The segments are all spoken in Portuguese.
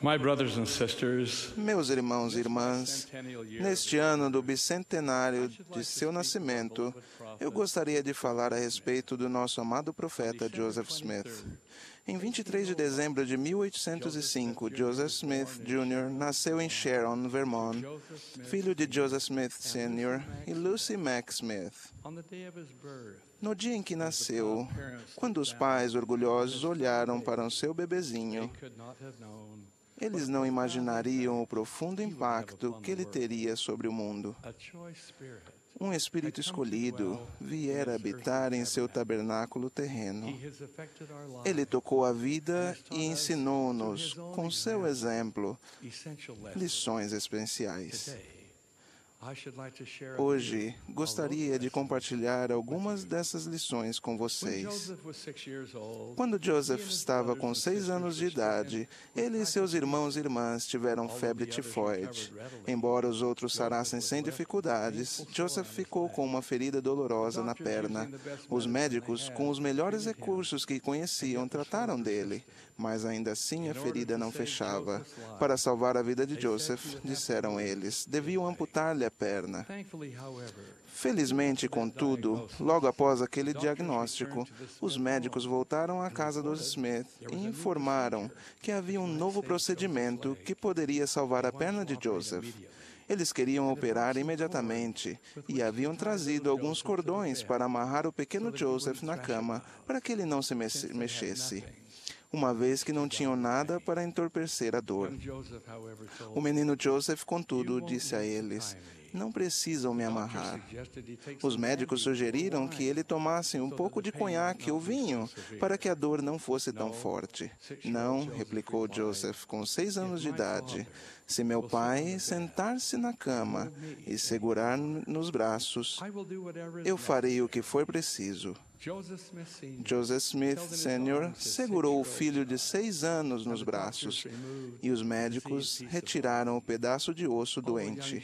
My brothers and sisters, Meus irmãos e irmãs, neste ano do bicentenário de seu nascimento, eu gostaria de falar a respeito do nosso amado profeta Joseph Smith. Em 23 de dezembro de 1805, Joseph Smith Jr. nasceu em Sharon, Vermont, filho de Joseph Smith Sr. e Lucy Mack Smith. No dia em que nasceu, quando os pais orgulhosos olharam para o seu bebezinho, eles não imaginariam o profundo impacto que ele teria sobre o mundo. Um espírito escolhido viera habitar em seu tabernáculo terreno. Ele tocou a vida e ensinou-nos, com seu exemplo, lições especiais. Hoje, gostaria de compartilhar algumas dessas lições com vocês. Quando Joseph estava com 6 anos de idade, ele e seus irmãos e irmãs tiveram febre tifoide. Embora os outros sarassem sem dificuldades, Joseph ficou com uma ferida dolorosa na perna. Os médicos, com os melhores recursos que conheciam, trataram dele, mas ainda assim a ferida não fechava. Para salvar a vida de Joseph, disseram eles, deviam amputar-lhe a perna. Felizmente, contudo, logo após aquele diagnóstico, os médicos voltaram à casa dos Smith e informaram que havia um novo procedimento que poderia salvar a perna de Joseph. Eles queriam operar imediatamente e haviam trazido alguns cordões para amarrar o pequeno Joseph na cama para que ele não se mexesse, uma vez que não tinham nada para entorpecer a dor. O menino Joseph, contudo, disse a eles, não precisam me amarrar. Os médicos sugeriram que ele tomasse um pouco de conhaque ou vinho para que a dor não fosse tão forte. Não, replicou Joseph, com 6 anos de idade. Se meu pai sentar-se na cama e segurar nos braços, eu farei o que for preciso. Joseph Smith Sr. segurou o filho de 6 anos nos braços e os médicos retiraram o pedaço de osso doente.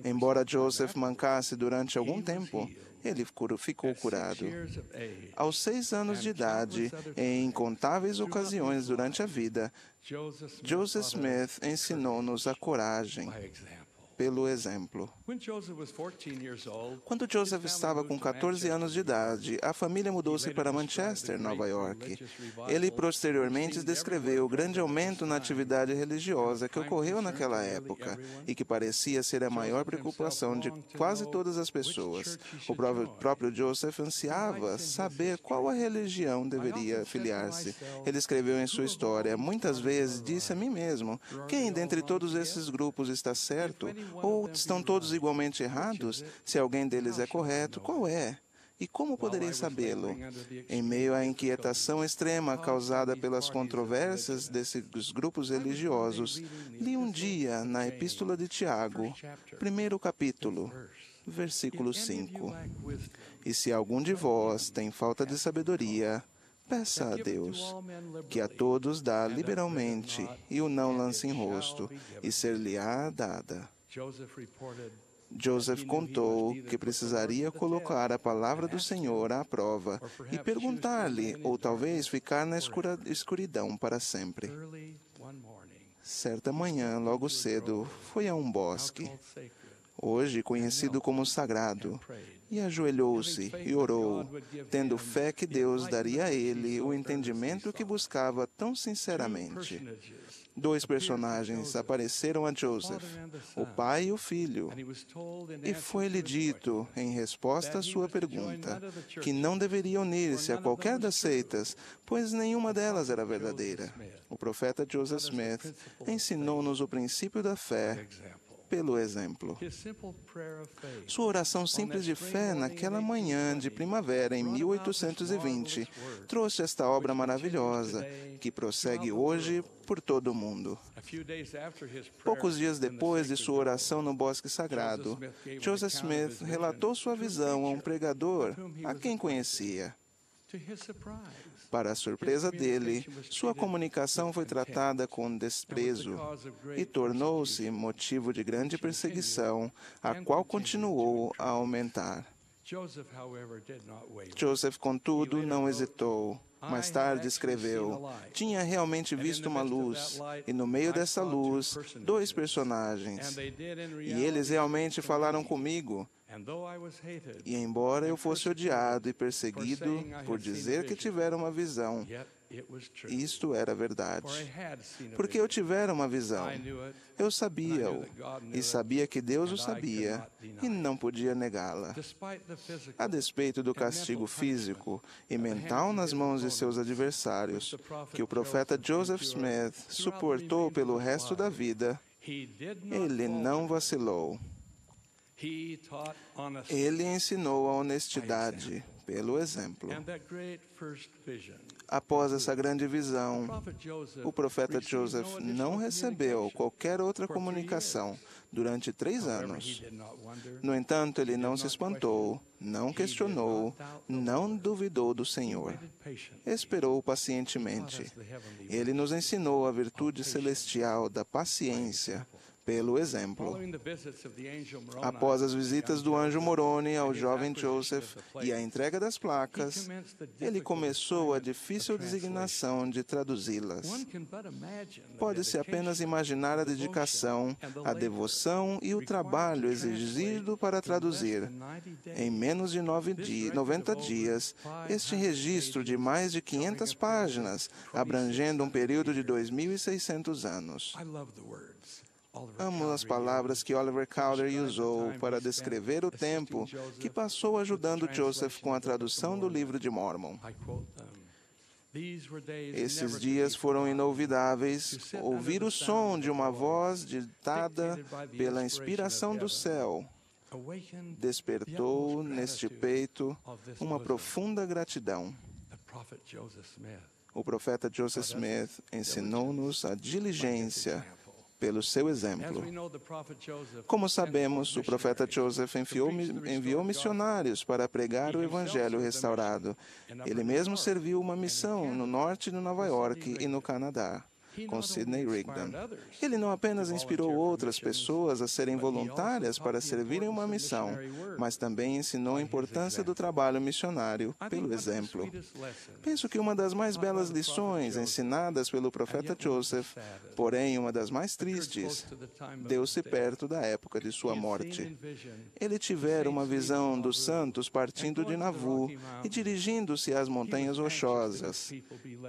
Embora Joseph mancasse durante algum tempo, ele ficou curado. Aos 6 anos de idade, em incontáveis ocasiões durante a vida, Joseph Smith ensinou-nos a coragem pelo exemplo. Quando Joseph estava com 14 anos de idade, a família mudou-se para Manchester, Nova York. Ele posteriormente descreveu o grande aumento na atividade religiosa que ocorreu naquela época e que parecia ser a maior preocupação de quase todas as pessoas. O próprio Joseph ansiava saber qual a religião deveria afiliar-se. Ele escreveu em sua história, muitas vezes disse a mim mesmo, quem dentre todos esses grupos está certo? Ou estão todos igualmente errados? Se alguém deles é correto, qual é? E como poderei sabê-lo? Em meio à inquietação extrema causada pelas controvérsias desses grupos religiosos, li um dia na Epístola de Tiago, 1º capítulo, versículo 5. E se algum de vós tem falta de sabedoria, peça a Deus, que a todos dá liberalmente e o não lança em rosto, e ser-lhe-á dada. Joseph contou que precisaria colocar a palavra do Senhor à prova e perguntar-lhe, ou talvez ficar na escuridão para sempre. Certa manhã, logo cedo, foi a um bosque, hoje conhecido como sagrado, e ajoelhou-se e orou, tendo fé que Deus daria a ele o entendimento que buscava tão sinceramente. 2 personagens apareceram a Joseph, o pai e o filho, e foi-lhe dito, em resposta à sua pergunta, que não deveria unir-se a qualquer das seitas, pois nenhuma delas era verdadeira. O profeta Joseph Smith ensinou-nos o princípio da fé pelo exemplo. Sua oração simples de fé naquela manhã de primavera em 1820 trouxe esta obra maravilhosa que prossegue hoje por todo o mundo. Poucos dias depois de sua oração no bosque sagrado, Joseph Smith relatou sua visão a um pregador a quem conhecia. Para a surpresa dele, sua comunicação foi tratada com desprezo e tornou-se motivo de grande perseguição, a qual continuou a aumentar. Joseph, contudo, não hesitou. Mais tarde escreveu: tinha realmente visto uma luz, e no meio dessa luz, dois personagens. E eles realmente falaram comigo. E embora eu fosse odiado e perseguido por dizer que tivera uma visão, isto era verdade. Porque eu tivera uma visão. Eu sabia-o, e sabia que Deus o sabia, e não podia negá-la. A despeito do castigo físico e mental nas mãos de seus adversários, que o profeta Joseph Smith suportou pelo resto da vida, ele não vacilou. Ele ensinou a honestidade pelo exemplo. Após essa grande visão, o profeta Joseph não recebeu qualquer outra comunicação durante 3 anos. No entanto, ele não se espantou, não questionou, não duvidou do Senhor. Esperou pacientemente. Ele nos ensinou a virtude celestial da paciência pelo exemplo. Após as visitas do anjo Moroni ao jovem Joseph e a entrega das placas, ele começou a difícil designação de traduzi-las. Pode-se apenas imaginar a dedicação, a devoção e o trabalho exigido para traduzir, em menos de 90 dias, este registro de mais de 500 páginas, abrangendo um período de 2.600 anos. Amo as palavras que Oliver Cowdery usou para descrever o tempo que passou ajudando Joseph com a tradução do livro de Mormon. Esses dias foram inolvidáveis. Ouvir o som de uma voz ditada pela inspiração do céu despertou neste peito uma profunda gratidão. O profeta Joseph Smith ensinou-nos a diligência pelo seu exemplo. Como sabemos, o profeta Joseph enviou missionários para pregar o Evangelho restaurado. Ele mesmo serviu uma missão no norte de Nova York e no Canadá, com Sidney Rigdon. Ele não apenas inspirou outras pessoas a serem voluntárias para servirem uma missão, mas também ensinou a importância do trabalho missionário pelo exemplo. Penso que uma das mais belas lições ensinadas pelo profeta Joseph, porém uma das mais tristes, deu-se perto da época de sua morte. Ele tivera uma visão dos santos partindo de Nauvoo e dirigindo-se às montanhas rochosas.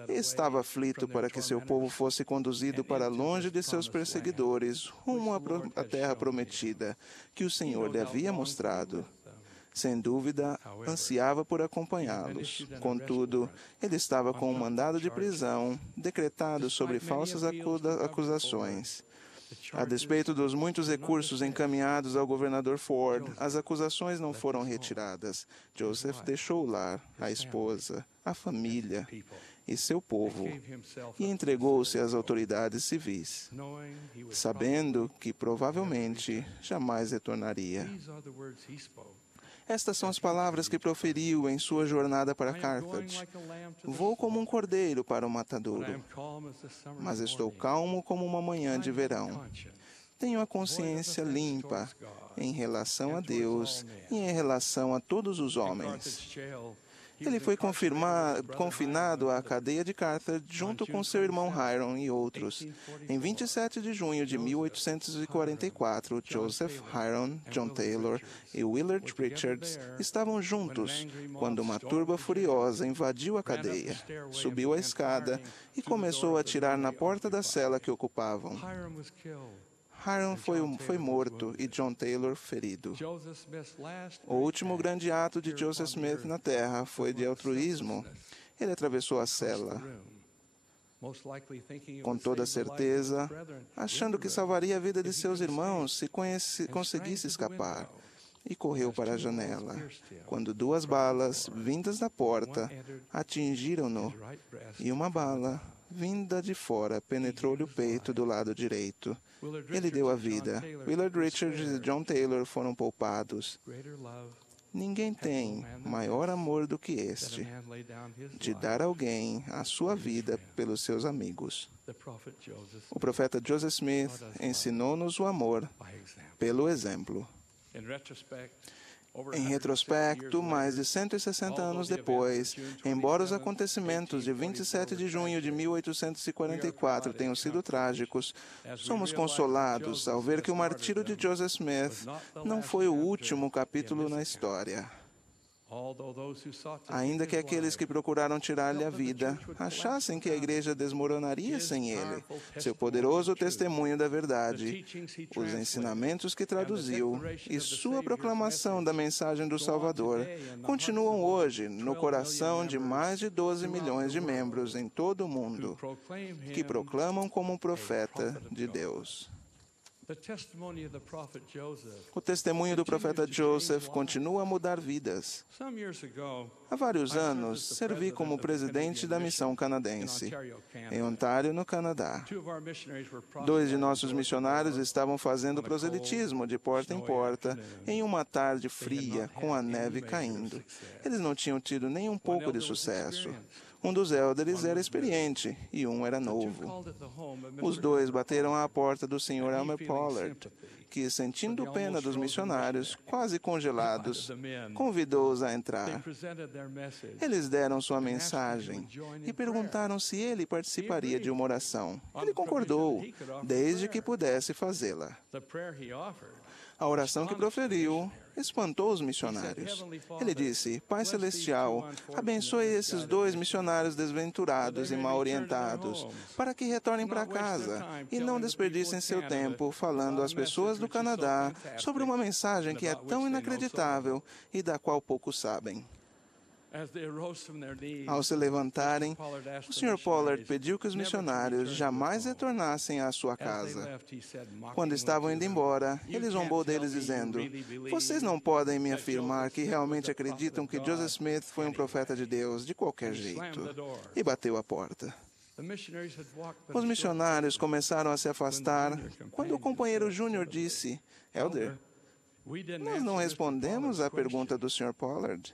Estava aflito para que seu povo fosse conduzido para longe de seus perseguidores, rumo à terra prometida, que o Senhor lhe havia mostrado. Sem dúvida, ansiava por acompanhá-los. Contudo, ele estava com um mandado de prisão decretado sobre falsas acusações. A despeito dos muitos recursos encaminhados ao governador Ford, as acusações não foram retiradas. Joseph deixou o lar, a esposa, a família e seu povo, e entregou-se às autoridades civis, sabendo que provavelmente jamais retornaria. Estas são as palavras que proferiu em sua jornada para Carthage. Vou como um cordeiro para o matadouro, mas estou calmo como uma manhã de verão. Tenho a consciência limpa em relação a Deus e em relação a todos os homens. Ele foi confinado à cadeia de Carthage junto com seu irmão Hiram e outros. Em 27 de junho de 1844, Joseph, Hiram, John Taylor e Willard Richards estavam juntos quando uma turba furiosa invadiu a cadeia, subiu a escada e começou a atirar na porta da cela que ocupavam. Hiram foi morto e John Taylor ferido. O último grande ato de Joseph Smith na Terra foi de altruísmo. Ele atravessou a cela, com toda certeza, achando que salvaria a vida de seus irmãos se conseguisse escapar, e correu para a janela, quando 2 balas, vindas da porta, atingiram-no, e uma bala, vinda de fora, penetrou-lhe o peito do lado direito. Ele deu a vida. Willard Richards e John Taylor foram poupados. Ninguém tem maior amor do que este, de dar a alguém a sua vida pelos seus amigos. O profeta Joseph Smith ensinou-nos o amor pelo exemplo. Em retrospecto, mais de 160 anos depois, embora os acontecimentos de 27 de junho de 1844 tenham sido trágicos, somos consolados ao ver que o martírio de Joseph Smith não foi o último capítulo na história. Ainda que aqueles que procuraram tirar-lhe a vida achassem que a igreja desmoronaria sem ele, seu poderoso testemunho da verdade, os ensinamentos que traduziu e sua proclamação da mensagem do Salvador continuam hoje no coração de mais de 12 milhões de membros em todo o mundo que proclamam como um profeta de Deus. O testemunho do profeta Joseph continua a mudar vidas. Há vários anos, servi como presidente da missão canadense, em Ontário, no Canadá. 2 de nossos missionários estavam fazendo proselitismo de porta em porta em uma tarde fria, com a neve caindo. Eles não tinham tido nem um pouco de sucesso. Um dos élderes era experiente e um era novo. Os dois bateram à porta do Sr. Elmer Pollard, que, sentindo pena dos missionários, quase congelados, convidou-os a entrar. Eles deram sua mensagem e perguntaram se ele participaria de uma oração. Ele concordou, desde que pudesse fazê-la. A oração que proferiu espantou os missionários. Ele disse: Pai Celestial, abençoe esses 2 missionários desventurados e mal orientados, para que retornem para casa e não desperdicem seu tempo falando às pessoas do Canadá sobre uma mensagem que é tão inacreditável e da qual poucos sabem. Ao se levantarem, o Sr. Pollard pediu que os missionários jamais retornassem à sua casa. Quando estavam indo embora, ele zombou deles dizendo: Vocês não podem me afirmar que realmente acreditam que Joseph Smith foi um profeta de Deus de qualquer jeito. E bateu a porta. Os missionários começaram a se afastar quando o companheiro Júnior disse: Elder, nós não respondemos à pergunta do Sr. Pollard.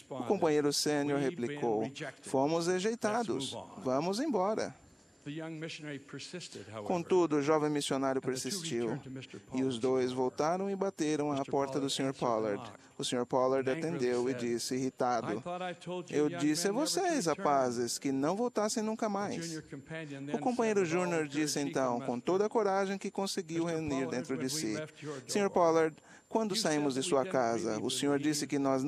O companheiro sênior replicou: Fomos rejeitados. Vamos embora. Contudo, o jovem missionário persistiu, e os 2 voltaram e bateram à porta do Sr. Pollard. O Sr. Pollard atendeu e disse, irritado: Eu disse a vocês, rapazes, que não voltassem nunca mais. O companheiro Júnior disse então, com toda a coragem que conseguiu reunir dentro de si: Sr. Pollard, quando saímos de sua casa, o senhor disse que nós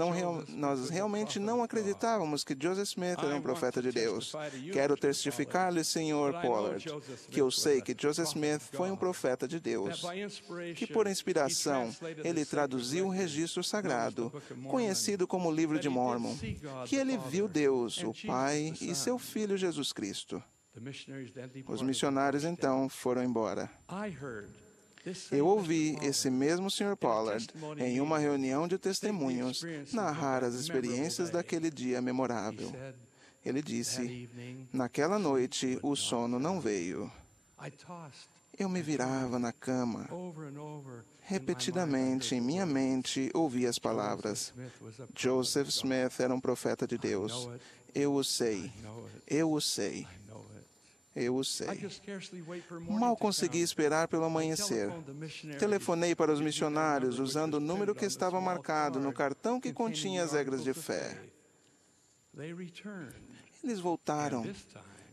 realmente não acreditávamos que Joseph Smith era um profeta de Deus. Quero testificar-lhe, Sr. Pollard, que eu sei que Joseph Smith foi um profeta de Deus, que por inspiração ele traduziu um registro sagrado, conhecido como o Livro de Mórmon, que ele viu Deus, o Pai e seu Filho Jesus Cristo. Os missionários então foram embora. Eu ouvi esse mesmo Sr. Pollard, em uma reunião de testemunhos, narrar as experiências daquele dia memorável. Ele disse: Naquela noite, o sono não veio. Eu me virava na cama. Repetidamente, em minha mente, ouvi as palavras: Joseph Smith era um profeta de Deus. Eu o sei. Eu o sei. Eu o sei. Mal consegui esperar pelo amanhecer. Telefonei para os missionários usando o número que estava marcado no cartão que continha as regras de fé. Eles voltaram,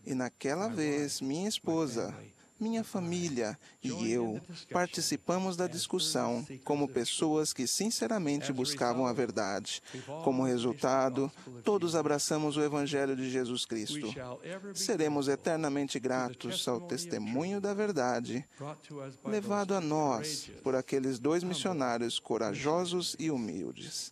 e naquela vez minha esposa, minha família e eu participamos da discussão como pessoas que sinceramente buscavam a verdade. Como resultado, todos abraçamos o Evangelho de Jesus Cristo. Seremos eternamente gratos ao testemunho da verdade levado a nós por aqueles 2 missionários corajosos e humildes.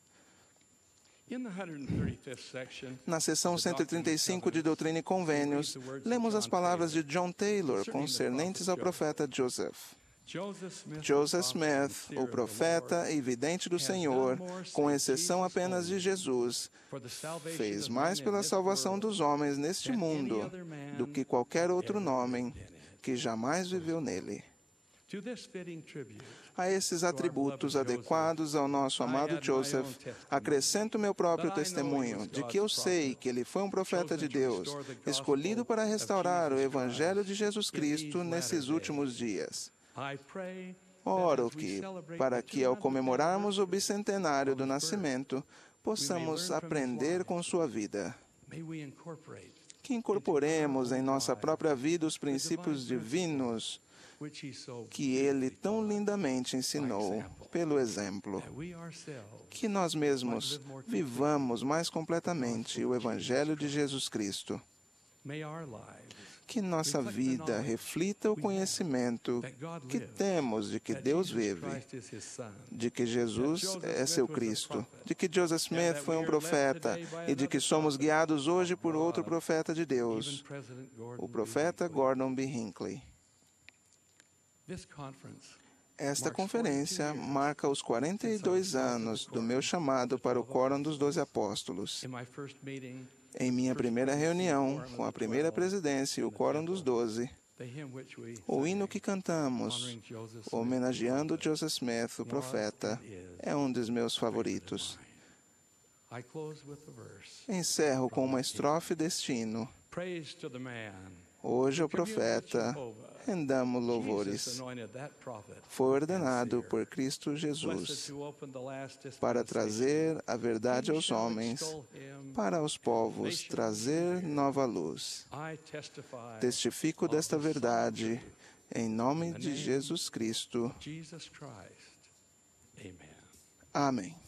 Na seção 135 de Doutrina e Convênios, lemos as palavras de John Taylor concernentes ao profeta Joseph. Joseph Smith, o profeta e vidente do Senhor, com exceção apenas de Jesus, fez mais pela salvação dos homens neste mundo do que qualquer outro homem que jamais viveu nele. A esses atributos adequados ao nosso amado Joseph, acrescento meu próprio testemunho de que eu sei que ele foi um profeta de Deus, escolhido para restaurar o Evangelho de Jesus Cristo nesses últimos dias. Oro para que, ao comemorarmos o bicentenário do nascimento, possamos aprender com sua vida. Que incorporemos em nossa própria vida os princípios divinos que ele tão lindamente ensinou pelo exemplo. Que nós mesmos vivamos mais completamente o Evangelho de Jesus Cristo. Que nossa vida reflita o conhecimento que temos de que Deus vive, de que Jesus é seu Cristo, de que Joseph Smith foi um profeta e de que somos guiados hoje por outro profeta de Deus, o profeta Gordon B. Hinckley. Esta conferência marca os 42 anos do meu chamado para o Quórum dos 12 Apóstolos. Em minha primeira reunião, com a primeira presidência e o Quórum dos 12, o hino que cantamos, homenageando Joseph Smith, o profeta, é um dos meus favoritos. Encerro com uma estrofe deste hino. Hoje o profeta, rendamos louvores. Foi ordenado por Cristo Jesus para trazer a verdade aos homens, para os povos trazer nova luz. Testifico desta verdade em nome de Jesus Cristo. Amém.